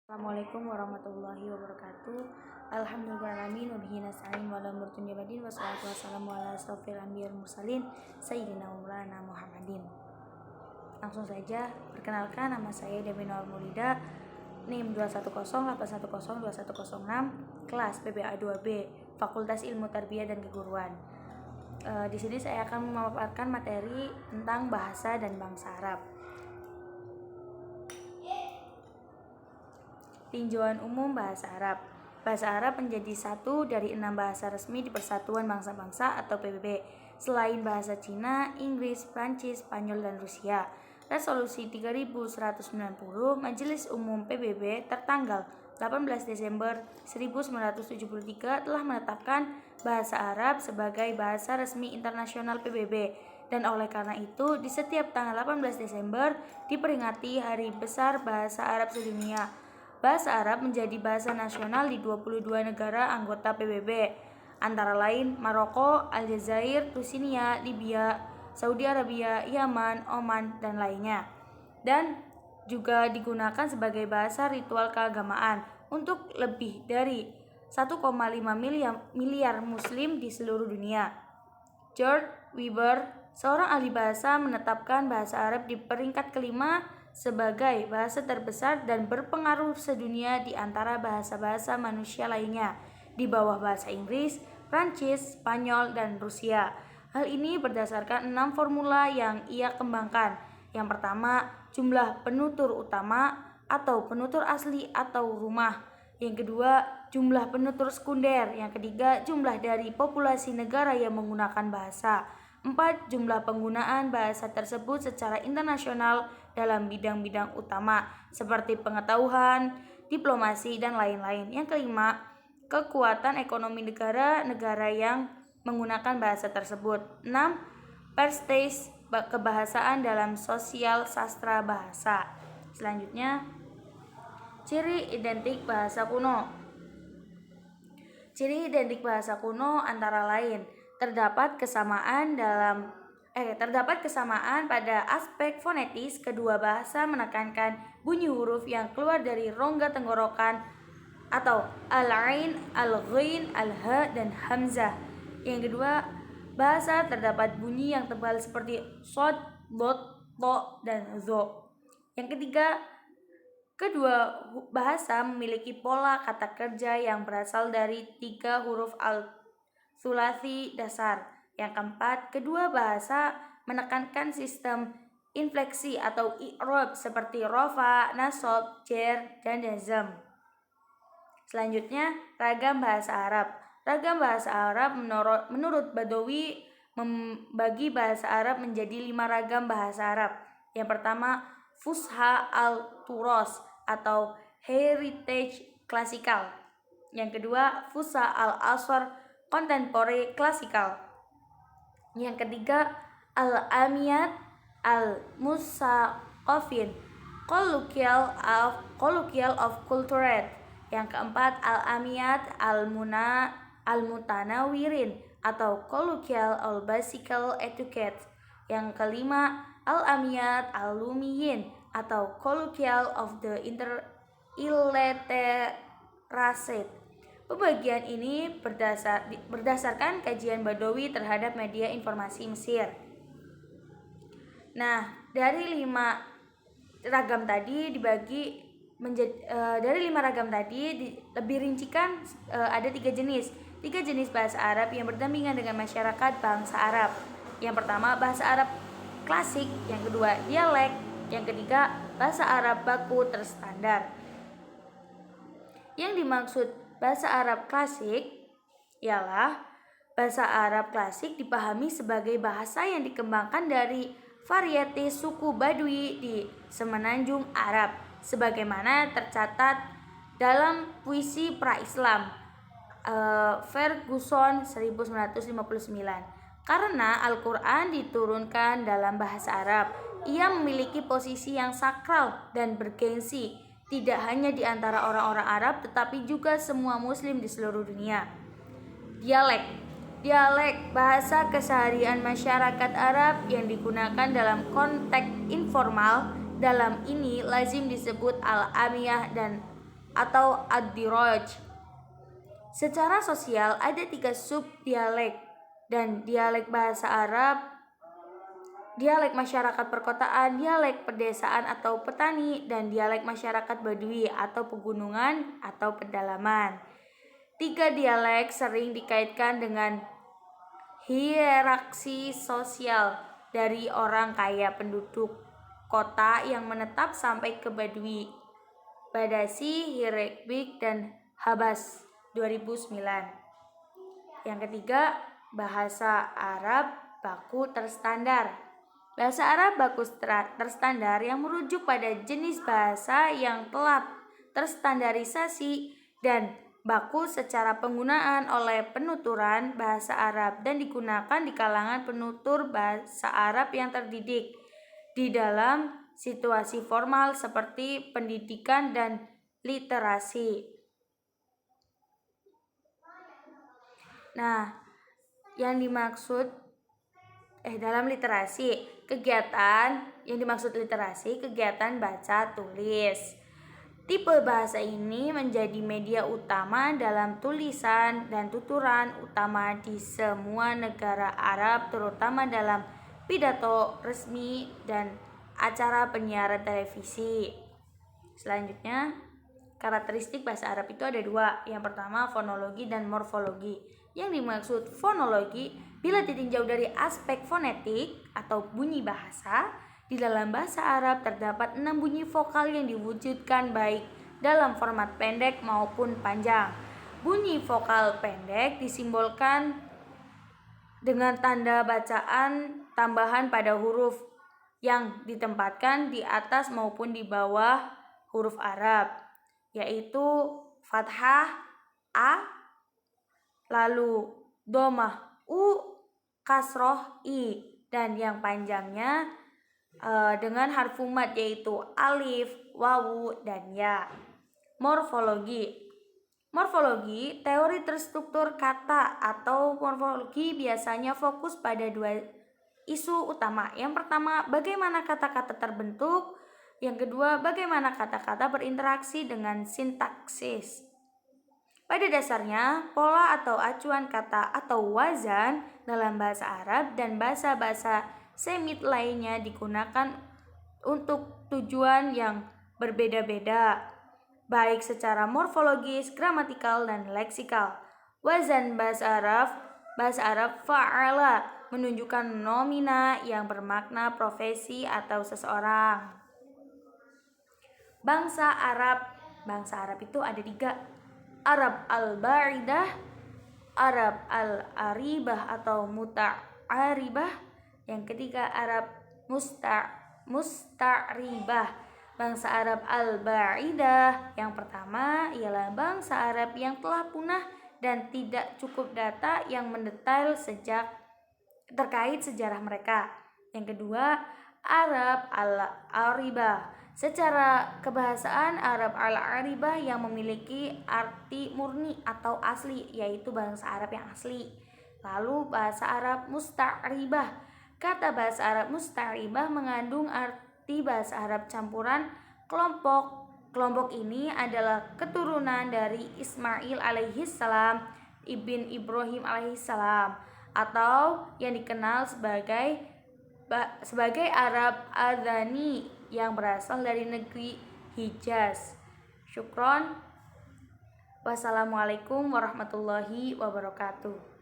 Assalamualaikum warahmatullahi wabarakatuh. Alhamdulillahirrahmanirrahim. Wabihi nasta'in wa la umurtun jabadin. Wassalatu wassalamu ala asrofil anbiya'il mursalin Sayyidina Maulana Muhammadin. Langsung saja, perkenalkan nama saya Dewi Nur Maulida, NIM 21081021006, kelas PBA 2B, Fakultas Ilmu Tarbiyah dan Keguruan. Di sini saya akan memaparkan materi tentang bahasa dan bangsa Arab. Tinjauan umum bahasa Arab. Bahasa Arab menjadi satu dari 6 bahasa resmi di Persatuan Bangsa-Bangsa atau PBB, selain bahasa Cina, Inggris, Prancis, Spanyol, dan Rusia. Resolusi 3190 Majelis Umum PBB tertanggal 18 Desember 1973 telah menetapkan bahasa Arab sebagai bahasa resmi internasional PBB, dan oleh karena itu di setiap tanggal 18 Desember diperingati Hari Besar Bahasa Arab Sedunia. Bahasa Arab menjadi bahasa nasional di 22 negara anggota PBB, antara lain Maroko, Aljazair, Tunisia, Libya, Saudi Arabia, Yaman, Oman, dan lainnya. Dan juga digunakan sebagai bahasa ritual keagamaan untuk lebih dari 1,5 miliar muslim di seluruh dunia. George Weber, seorang ahli bahasa, menetapkan bahasa Arab di peringkat kelima sebagai bahasa terbesar dan berpengaruh sedunia di antara bahasa-bahasa manusia lainnya, di bawah bahasa Inggris, Prancis, Spanyol, dan Rusia. Hal ini berdasarkan 6 formula yang ia kembangkan. Yang pertama, jumlah penutur utama atau penutur asli atau rumah. Yang kedua, jumlah penutur sekunder. Yang ketiga, jumlah dari populasi negara yang menggunakan bahasa. 4. Jumlah penggunaan bahasa tersebut secara internasional dalam bidang-bidang utama seperti pengetahuan, diplomasi, dan lain-lain. Yang kelima, kekuatan ekonomi negara-negara yang menggunakan bahasa tersebut. 6. Prestige kebahasaan dalam sosial sastra bahasa. Selanjutnya, ciri identik bahasa kuno. Ciri identik bahasa kuno antara lain terdapat kesamaan pada aspek fonetis. Kedua bahasa menekankan bunyi huruf yang keluar dari rongga tenggorokan atau al-ain, al-ghin, al-ha, dan hamzah. Yang kedua, bahasa terdapat bunyi yang tebal seperti shod, dot, to, dan zo. Yang ketiga, kedua bahasa memiliki pola kata kerja yang berasal dari 3 huruf al-thulathi dasar. Yang keempat, kedua bahasa menekankan sistem infleksi atau i'rab seperti rafa, nasab, jer, dan jazm. Selanjutnya, ragam bahasa Arab. Ragam bahasa Arab menurut Badawi membagi bahasa Arab menjadi 5 ragam bahasa Arab. Yang pertama, Fusha al-Turos atau heritage klasikal. Yang kedua, Fusha al-Asr contemporary klasikal. Yang ketiga, al-amiyat al-musaqafin colloquial of culture. Yang keempat, al-amiyat al-mutanawirin atau colloquial al-basical etiquette. Yang kelima, al-amiyat al-lumiyin atau colloquial of the illiterate. Pembagian ini berdasarkan kajian Badawi terhadap media informasi Mesir. Nah, dari 5 ragam tadi dibagi menjadi lebih rincikan ada 3 jenis. 3 jenis bahasa Arab yang berdampingan dengan masyarakat bangsa Arab. Yang pertama, bahasa Arab klasik. Yang kedua, dialek. Yang ketiga, bahasa Arab baku terstandar. Yang dimaksud bahasa Arab klasik ialah bahasa Arab klasik dipahami sebagai bahasa yang dikembangkan dari varietas suku Badui di semenanjung Arab, sebagaimana tercatat dalam puisi pra-Islam Ferguson 1959. Karena Al-Quran diturunkan dalam bahasa Arab, ia memiliki posisi yang sakral dan bergengsi tidak hanya di antara orang-orang Arab tetapi juga semua muslim di seluruh dunia. Dialek bahasa keseharian masyarakat Arab yang digunakan dalam konteks informal. Dalam ini lazim disebut al-amiyah dan atau ad-diraj. Secara sosial ada 3 subdialek dan dialek bahasa Arab, dialek masyarakat perkotaan, dialek pedesaan atau petani, dan dialek masyarakat badui atau pegunungan atau pedalaman. 3 dialek sering dikaitkan dengan hierarki sosial dari orang kaya penduduk kota yang menetap sampai ke badui. Badasi, Hirebik, dan Habas 2009. Yang ketiga, bahasa Arab baku terstandar. Bahasa Arab baku terstandar yang merujuk pada jenis bahasa yang telah terstandarisasi dan baku secara penggunaan oleh penuturan bahasa Arab dan digunakan di kalangan penutur bahasa Arab yang terdidik di dalam situasi formal seperti pendidikan dan literasi. Nah, yang dimaksud dalam literasi, kegiatan yang dimaksud literasi, kegiatan baca tulis. Tipe bahasa ini menjadi media utama dalam tulisan dan tuturan utama di semua negara Arab, terutama dalam pidato resmi dan acara penyiaran televisi. Selanjutnya, karakteristik bahasa Arab itu ada 2. Yang pertama, fonologi dan morfologi. Yang dimaksud fonologi, bila ditinjau dari aspek fonetik atau bunyi bahasa, di dalam bahasa Arab terdapat 6 bunyi vokal yang diwujudkan baik dalam format pendek maupun panjang. Bunyi vokal pendek disimbolkan dengan tanda bacaan tambahan pada huruf yang ditempatkan di atas maupun di bawah huruf Arab, yaitu fathah A, lalu domah U, kasroh I, dan yang panjangnya dengan harfu mad yaitu alif, wawu, dan ya. Morfologi. Morfologi, teori terstruktur kata atau morfologi biasanya fokus pada 2 isu utama. Yang pertama, bagaimana kata-kata terbentuk. Yang kedua, bagaimana kata-kata berinteraksi dengan sintaksis. Pada dasarnya, pola atau acuan kata atau wazan dalam bahasa Arab dan bahasa-bahasa Semit lainnya digunakan untuk tujuan yang berbeda-beda, baik secara morfologis, gramatikal, dan leksikal. Wazan bahasa Arab fa'ala menunjukkan nomina yang bermakna profesi atau seseorang. Bangsa Arab itu ada 3. Arab al-Ba'idah, Arab al-Aribah atau Muta'aribah. Yang ketiga, Arab Musta'ribah. Bangsa Arab al-Ba'idah yang pertama ialah bangsa Arab yang telah punah dan tidak cukup data yang mendetail terkait sejarah mereka. Yang kedua, Arab al-Aribah. Secara kebahasaan, Arab al-Aribah yang memiliki arti murni atau asli, yaitu bangsa Arab yang asli. Lalu bahasa Arab Musta'ribah. Kata bahasa Arab Musta'ribah mengandung arti bahasa Arab campuran kelompok. Kelompok ini adalah keturunan dari Ismail alaihissalam ibn Ibrahim alaihissalam, atau yang dikenal sebagai Arab Adani yang berasal dari negeri Hijaz. Syukron. Wassalamualaikum warahmatullahi wabarakatuh.